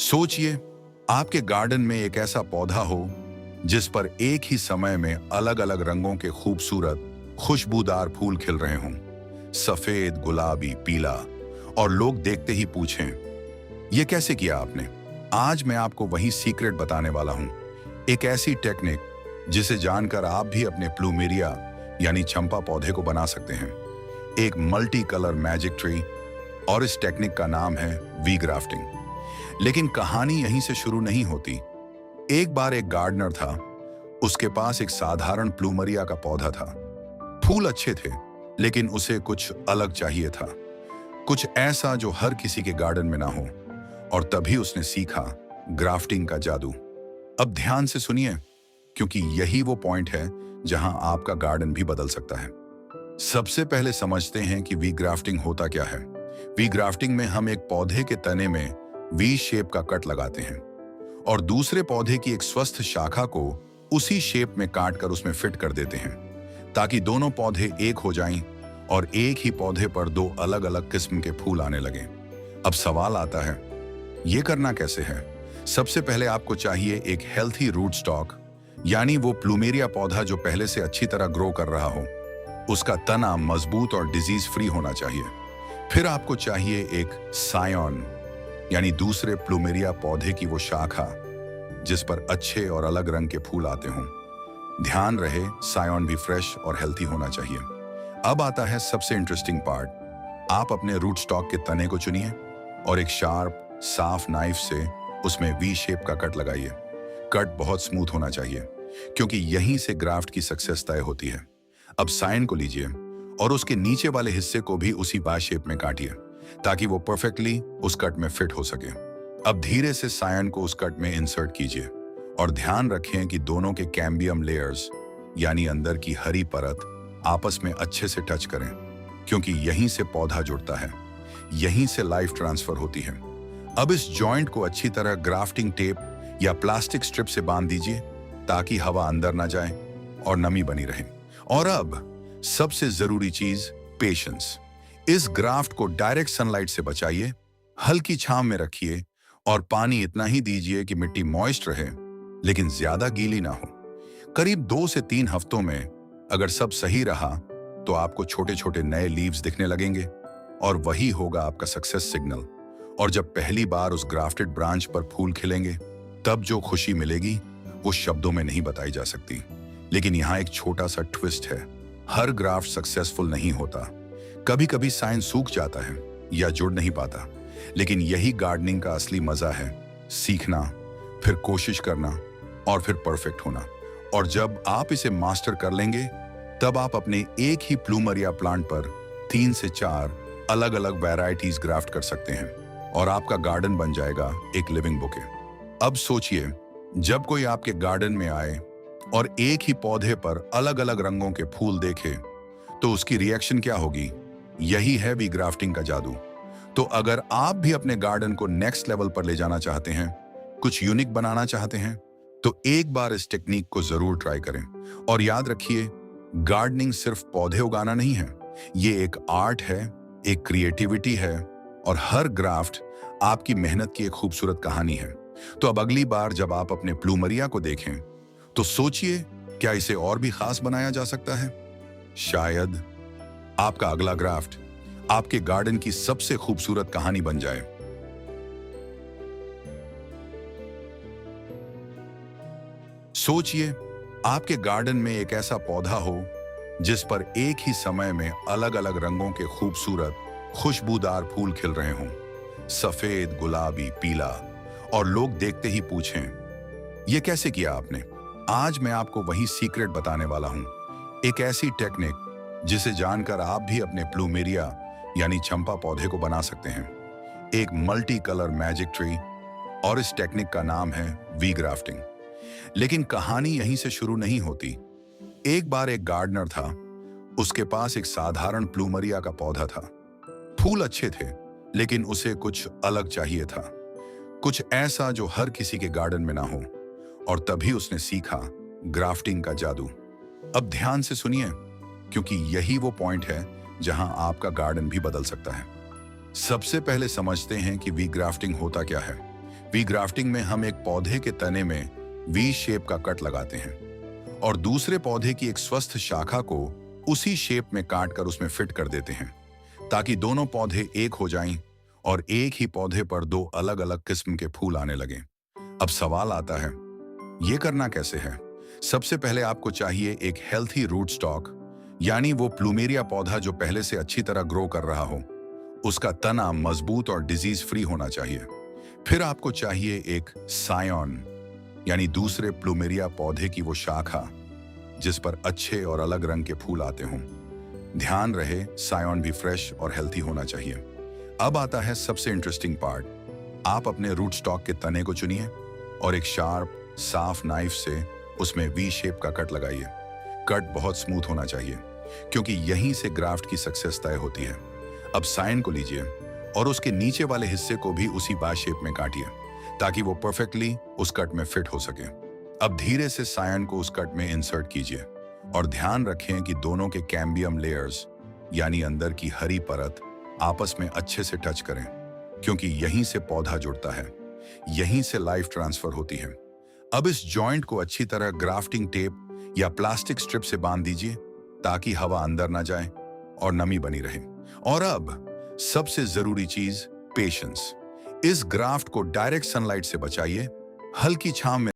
सोचिए, आपके गार्डन में एक ऐसा पौधा हो जिस पर एक ही समय में अलग अलग रंगों के खूबसूरत खुशबूदार फूल खिल रहे हों। सफेद, गुलाबी, पीला। और लोग देखते ही पूछें, ये कैसे किया आपने? आज मैं आपको वही सीक्रेट बताने वाला हूं। एक ऐसी टेक्निक जिसे जानकर आप भी अपने प्लूमेरिया यानी चंपा पौधे को बना सकते हैं। एक मल्टी कलर मैजिक ट्री। और इस टेक्निक का नाम है वी ग्राफ्टिंग। लेकिन कहानी यहीं से शुरू नहीं होती। एक बार एक गार्डनर था। उसके पास एक साधारण प्लूमरिया का पौधा था। फूल अच्छे थे, लेकिन उसे कुछ अलग चाहिए था। कुछ ऐसा जो हर किसी के गार्डन में ना हो। और तभी उसने सीखा ग्राफ्टिंग का जादू। अब ध्यान से सुनिए, क्योंकि यही वो पॉइंट है जहां आपका गार्डन भी बदल सकता है। सबसे पहले समझते हैं कि वी ग्राफ्टिंग होता क्या है। वी ग्राफ्टिंग में हम एक पौधे के तने में वी शेप का कट लगाते हैं और दूसरे पौधे की एक स्वस्थ शाखा को उसी शेप में काटकर उसमें फिट कर देते हैं, ताकि दोनों पौधे एक हो जाएं और एक ही पौधे पर दो अलग अलग किस्म के फूल आने लगें। अब सवाल आता है, ये करना कैसे है? सबसे पहले आपको चाहिए एक हेल्थी रूट स्टॉक, यानी वो प्लूमेरिया पौधा जो पहले से अच्छी तरह ग्रो कर रहा हो। उसका तना मजबूत और डिजीज फ्री होना चाहिए। फिर आपको चाहिए एक सायन, यानी दूसरे प्लूमेरिया पौधे की वो शाखा जिस पर अच्छे और अलग रंग के फूल आते हों। ध्यान रहे, सायन भी फ्रेश और हेल्थी होना चाहिए। अब आता है सबसे इंटरेस्टिंग पार्ट। आप अपने रूट स्टॉक के तने को चुनिए और एक शार्प साफ नाइफ से उसमें वी शेप का कट लगाइए। कट बहुत स्मूथ होना चाहिए, क्योंकि यहीं से ग्राफ्ट की सक्सेस तय होती है। अब सायन को लीजिए और उसके नीचे वाले हिस्से को भी उसी बार शेप में काटिए, ताकि वो परफेक्टली उस कट में फिट हो सके। अब धीरे से सायन को उस कट में इंसर्ट कीजिए और ध्यान रखें कि दोनों के कैम्बियम लेयर्स यानी अंदर की हरी परत आपस में अच्छे से टच करें, क्योंकि यहीं से पौधा जुड़ता है, यहीं से लाइफ ट्रांसफर होती है। अब इस जॉइंट को अच्छी तरह ग्राफ्टिंग टेप या प्लास्टिक स्ट्रिप से बांध दीजिए, ताकि हवा अंदर ना जाए और नमी बनी रहे। और अब सबसे जरूरी चीज, पेशेंस। इस ग्राफ्ट को डायरेक्ट सनलाइट से बचाइए, हल्की छांव में रखिए और पानी इतना ही दीजिए कि मिट्टी मॉइस्ट रहे, लेकिन ज्यादा गीली ना हो। करीब 2 से 3 हफ्तों में अगर सब सही रहा तो आपको छोटे छोटे नए लीव्स दिखने लगेंगे, और वही होगा आपका सक्सेस सिग्नल। और जब पहली बार उस ग्राफ्टेड ब्रांच पर फूल खिलेंगे, तब जो खुशी मिलेगी वो शब्दों में नहीं बताई जा सकती। लेकिन यहाँ एक छोटा सा ट्विस्ट है। हर ग्राफ्ट सक्सेसफुल नहीं होता। कभी कभी साइन सूख जाता है या जुड़ नहीं पाता। लेकिन यही गार्डनिंग का असली मजा है, सीखना, फिर कोशिश करना और फिर परफेक्ट होना। और जब आप इसे मास्टर कर लेंगे, तब आप अपने एक ही प्लूमरिया प्लांट पर 3 से 4 अलग अलग वैरायटीज ग्राफ्ट कर सकते हैं और आपका गार्डन बन जाएगा एक लिविंग बुके। अब सोचिए, जब कोई आपके गार्डन में आए और एक ही पौधे पर अलग अलग रंगों के फूल देखे, तो उसकी रिएक्शन क्या होगी? यही है वी ग्राफ्टिंग का जादू। तो अगर आप भी अपने गार्डन को नेक्स्ट लेवल पर ले जाना चाहते हैं, कुछ यूनिक बनाना चाहते हैं, तो एक बार इस टेक्निक को जरूर ट्राई करें। और याद रखिए, गार्डनिंग सिर्फ पौधे उगाना नहीं है, ये एक आर्ट है, एक क्रिएटिविटी है, और हर ग्राफ्ट आपकी मेहनत की एक खूबसूरत कहानी है। तो अब अगली बार जब आप अपने प्लूमरिया को देखें, तो सोचिए, क्या इसे और भी खास बनाया जा सकता है? शायद आपका अगला ग्राफ्ट आपके गार्डन की सबसे खूबसूरत कहानी बन जाए। सोचिए, आपके गार्डन में एक ऐसा पौधा हो जिस पर एक ही समय में अलग अलग रंगों के खूबसूरत खुशबूदार फूल खिल रहे हों। सफेद, गुलाबी, पीला। और लोग देखते ही पूछें, ये कैसे किया आपने? आज मैं आपको वही सीक्रेट बताने वाला हूं। एक ऐसी टेक्निक जिसे जानकर आप भी अपने प्लूमेरिया यानी चंपा पौधे को बना सकते हैं। एक मल्टी कलर मैजिक ट्री। और इस टेक्निक का नाम है वी ग्राफ्टिंग। लेकिन कहानी यहीं से शुरू नहीं होती। एक बार एक गार्डनर था। उसके पास एक साधारण प्लूमरिया का पौधा था। फूल अच्छे थे, लेकिन उसे कुछ अलग चाहिए था। कुछ ऐसा जो हर किसी के गार्डन में ना हो। और तभी उसने सीखा ग्राफ्टिंग का जादू। अब ध्यान से सुनिए, क्योंकि यही वो पॉइंट है जहां आपका गार्डन भी बदल सकता है। सबसे पहले समझते हैं कि वी ग्राफ्टिंग होता क्या है। वी ग्राफ्टिंग में हम एक पौधे के तने में वी शेप का कट लगाते हैं और दूसरे पौधे की एक स्वस्थ शाखा को उसी शेप में काट कर उसमें फिट कर देते हैं ताकि दोनों पौधे एक हो जाएं और एक ही पौधे पर दो अलग अलग किस्म के फूल आने लगें। अब सवाल आता है, ये करना कैसे है? सबसे पहले आपको चाहिए एक हेल्थी रूट स्टॉक, यानी वो प्लूमेरिया पौधा जो पहले से अच्छी तरह ग्रो कर रहा हो। उसका तना मजबूत और डिजीज फ्री होना चाहिए। फिर आपको चाहिए एक सायन, यानी दूसरे प्लूमेरिया पौधे की वो शाखा जिस पर अच्छे और अलग रंग के फूल आते हों। ध्यान रहे, सायन भी फ्रेश और हेल्थी होना चाहिए। अब आता है सबसे इंटरेस्टिंग पार्ट। आप अपने रूट स्टॉक के तने को चुनिए और एक शार्प साफ नाइफ से उसमें वी शेप का कट लगाइए। कट बहुत स्मूथ होना चाहिए क्योंकि यहीं से ग्राफ्ट की सक्सेस तय होती है। अब सायन को लीजिए और उसके नीचे वाले हिस्से को भी उसी बार शेप में काटिए ताकि वो परफेक्टली उस कट में फिट हो सके। अब धीरे से सायन को उस कट में इंसर्ट कीजिए और ध्यान रखें कि दोनों के कैम्बियम लेयर्स यानी अंदर की हरी परत आपस में अच्छे से टच करें क्योंकि यहीं से पौधा जुड़ता है, यहीं से लाइफ ट्रांसफर होती है। अब इस जॉइंट को अच्छी तरह ग्राफ्टिंग टेप या प्लास्टिक स्ट्रिप से बांध दीजिए ताकि हवा अंदर ना जाए और नमी बनी रहे। और अब सबसे जरूरी चीज, पेशेंस। इस ग्राफ्ट को डायरेक्ट सनलाइट से बचाइए, हल्की छांव में